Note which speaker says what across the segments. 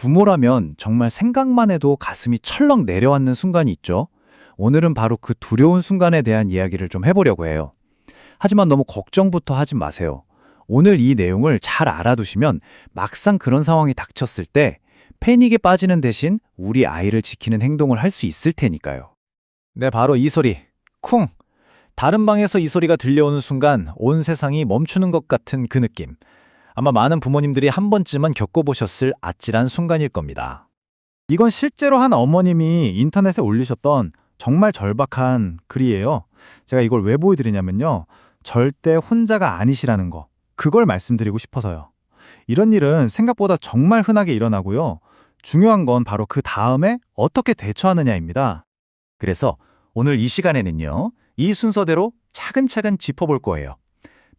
Speaker 1: 부모라면 정말 생각만 해도 가슴이 철렁 내려앉는 순간이 있죠. 오늘은 바로 그 두려운 순간에 대한 이야기를 좀 해보려고 해요. 하지만 너무 걱정부터 하지 마세요. 오늘 이 내용을 잘 알아두시면 막상 그런 상황이 닥쳤을 때 패닉에 빠지는 대신 우리 아이를 지키는 행동을 할 수 있을 테니까요. 네, 바로 이 소리. 쿵! 다른 방에서 이 소리가 들려오는 순간 온 세상이 멈추는 것 같은 그 느낌. 아마 많은 부모님들이 한 번쯤은 겪어보셨을 아찔한 순간일 겁니다. 이건 실제로 한 어머님이 인터넷에 올리셨던 정말 절박한 글이에요. 제가 이걸 왜 보여드리냐면요. 절대 혼자가 아니시라는 거. 그걸 말씀드리고 싶어서요. 이런 일은 생각보다 정말 흔하게 일어나고요. 중요한 건 바로 그 다음에 어떻게 대처하느냐입니다. 그래서 오늘 이 시간에는요. 이 순서대로 차근차근 짚어볼 거예요.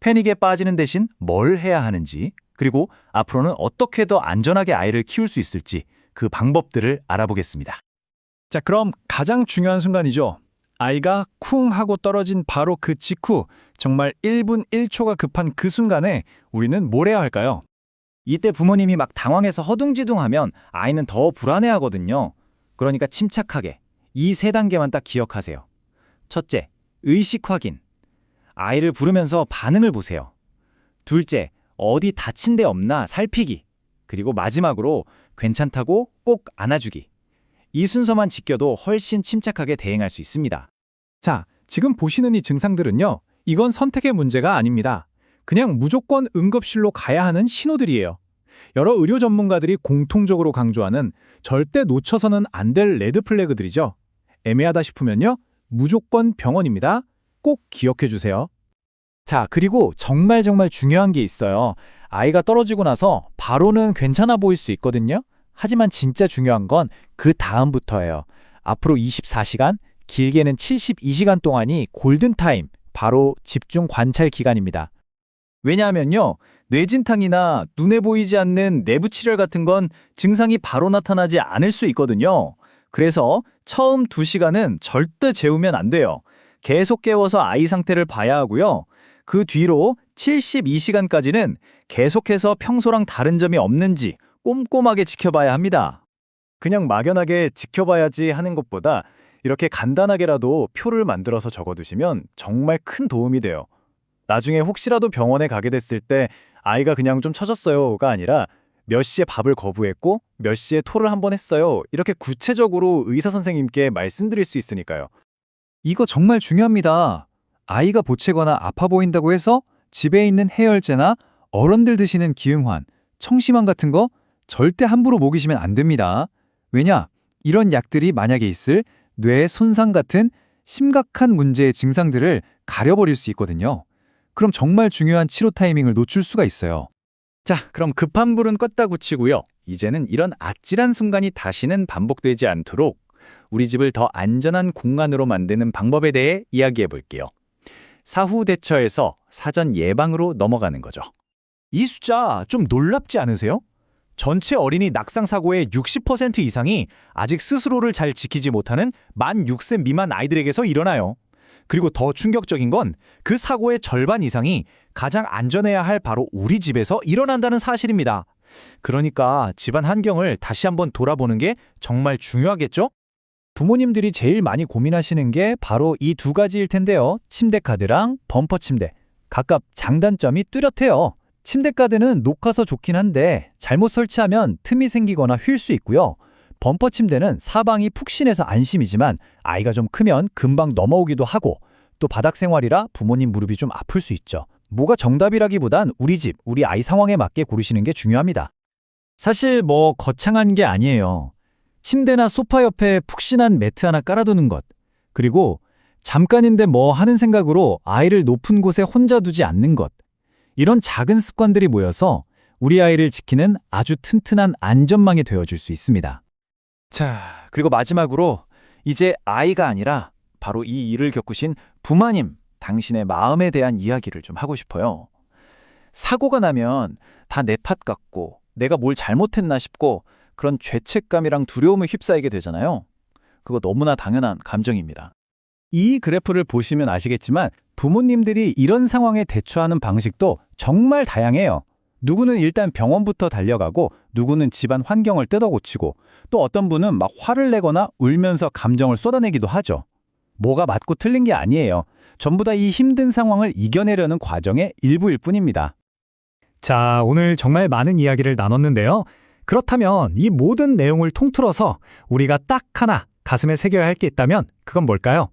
Speaker 1: 패닉에 빠지는 대신 뭘 해야 하는지, 그리고 앞으로는 어떻게 더 안전하게 아이를 키울 수 있을지 그 방법들을 알아보겠습니다. 자, 그럼 가장 중요한 순간이죠. 아이가 쿵 하고 떨어진 바로 그 직후, 정말 1분 1초가 급한 그 순간에 우리는 뭘 해야 할까요? 이때 부모님이 막 당황해서 허둥지둥하면 아이는 더 불안해하거든요. 그러니까 침착하게 이 세 단계만 딱 기억하세요. 첫째, 의식 확인. 아이를 부르면서 반응을 보세요. 둘째, 어디 다친 데 없나 살피기. 그리고 마지막으로 괜찮다고 꼭 안아주기. 이 순서만 지켜도 훨씬 침착하게 대응할 수 있습니다. 자, 지금 보시는 이 증상들은요. 이건 선택의 문제가 아닙니다. 그냥 무조건 응급실로 가야 하는 신호들이에요. 여러 의료 전문가들이 공통적으로 강조하는 절대 놓쳐서는 안 될 레드 플래그들이죠. 애매하다 싶으면요. 무조건 병원입니다. 꼭 기억해 주세요. 자, 그리고 정말 중요한 게 있어요. 아이가 떨어지고 나서 바로는 괜찮아 보일 수 있거든요. 하지만 진짜 중요한 건 그 다음부터예요. 앞으로 24시간, 길게는 72시간 동안이 골든타임, 바로 집중 관찰 기간입니다. 왜냐하면요. 뇌진탕이나 눈에 보이지 않는 내부 출혈 같은 건 증상이 바로 나타나지 않을 수 있거든요. 그래서 처음 2시간은 절대 재우면 안 돼요. 계속 깨워서 아이 상태를 봐야 하고요. 그 뒤로 72시간까지는 계속해서 평소랑 다른 점이 없는지 꼼꼼하게 지켜봐야 합니다. 그냥 막연하게 지켜봐야지 하는 것보다 이렇게 간단하게라도 표를 만들어서 적어두시면 정말 큰 도움이 돼요. 나중에 혹시라도 병원에 가게 됐을 때 아이가 그냥 좀 처졌어요가 아니라 몇 시에 밥을 거부했고 몇 시에 토를 한 번 했어요. 이렇게 구체적으로 의사 선생님께 말씀드릴 수 있으니까요. 이거 정말 중요합니다. 아이가 보채거나 아파 보인다고 해서 집에 있는 해열제나 어른들 드시는 기응환, 청심환 같은 거 절대 함부로 먹이시면 안 됩니다. 왜냐? 이런 약들이 만약에 있을 뇌 손상 같은 심각한 문제의 증상들을 가려버릴 수 있거든요. 그럼 정말 중요한 치료 타이밍을 놓칠 수가 있어요. 자, 그럼 급한 불은 껐다 굳히고요. 이제는 이런 아찔한 순간이 다시는 반복되지 않도록 우리 집을 더 안전한 공간으로 만드는 방법에 대해 이야기해 볼게요. 사후 대처에서 사전 예방으로 넘어가는 거죠. 이 숫자 좀 놀랍지 않으세요? 전체 어린이 낙상 사고의 60% 이상이 아직 스스로를 잘 지키지 못하는 만 6세 미만 아이들에게서 일어나요. 그리고 더 충격적인 건 그 사고의 절반 이상이 가장 안전해야 할 바로 우리 집에서 일어난다는 사실입니다. 그러니까 집안 환경을 다시 한번 돌아보는 게 정말 중요하겠죠? 부모님들이 제일 많이 고민하시는 게 바로 이 두 가지일 텐데요. 침대 카드랑 범퍼 침대. 각각 장단점이 뚜렷해요. 침대 카드는 높아서 좋긴 한데 잘못 설치하면 틈이 생기거나 휠 수 있고요. 범퍼 침대는 사방이 푹신해서 안심이지만 아이가 좀 크면 금방 넘어오기도 하고 또 바닥 생활이라 부모님 무릎이 좀 아플 수 있죠. 뭐가 정답이라기보단 우리 집, 우리 아이 상황에 맞게 고르시는 게 중요합니다. 사실 거창한 게 아니에요. 침대나 소파 옆에 푹신한 매트 하나 깔아두는 것. 그리고 잠깐인데 뭐 하는 생각으로 아이를 높은 곳에 혼자 두지 않는 것. 이런 작은 습관들이 모여서 우리 아이를 지키는 아주 튼튼한 안전망이 되어줄 수 있습니다. 자, 그리고 마지막으로 이제 아이가 아니라 바로 이 일을 겪으신 부모님, 당신의 마음에 대한 이야기를 좀 하고 싶어요. 사고가 나면 다 내 탓 같고 내가 뭘 잘못했나 싶고 그런 죄책감이랑 두려움에 휩싸이게 되잖아요. 그거 너무나 당연한 감정입니다. 이 그래프를 보시면 아시겠지만 부모님들이 이런 상황에 대처하는 방식도 정말 다양해요. 누구는 일단 병원부터 달려가고 누구는 집안 환경을 뜯어고치고 또 어떤 분은 막 화를 내거나 울면서 감정을 쏟아내기도 하죠. 뭐가 맞고 틀린 게 아니에요. 전부 다 이 힘든 상황을 이겨내려는 과정의 일부일 뿐입니다.
Speaker 2: 자, 오늘 정말 많은 이야기를 나눴는데요. 그렇다면 이 모든 내용을 통틀어서 우리가 딱 하나 가슴에 새겨야 할 게 있다면 그건 뭘까요?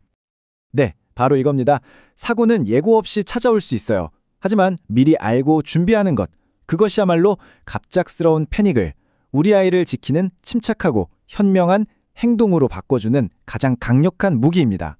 Speaker 3: 네, 바로 이겁니다. 사고는 예고 없이 찾아올 수 있어요. 하지만 미리 알고 준비하는 것, 그것이야말로 갑작스러운 패닉을 우리 아이를 지키는 침착하고 현명한 행동으로 바꿔주는 가장 강력한 무기입니다.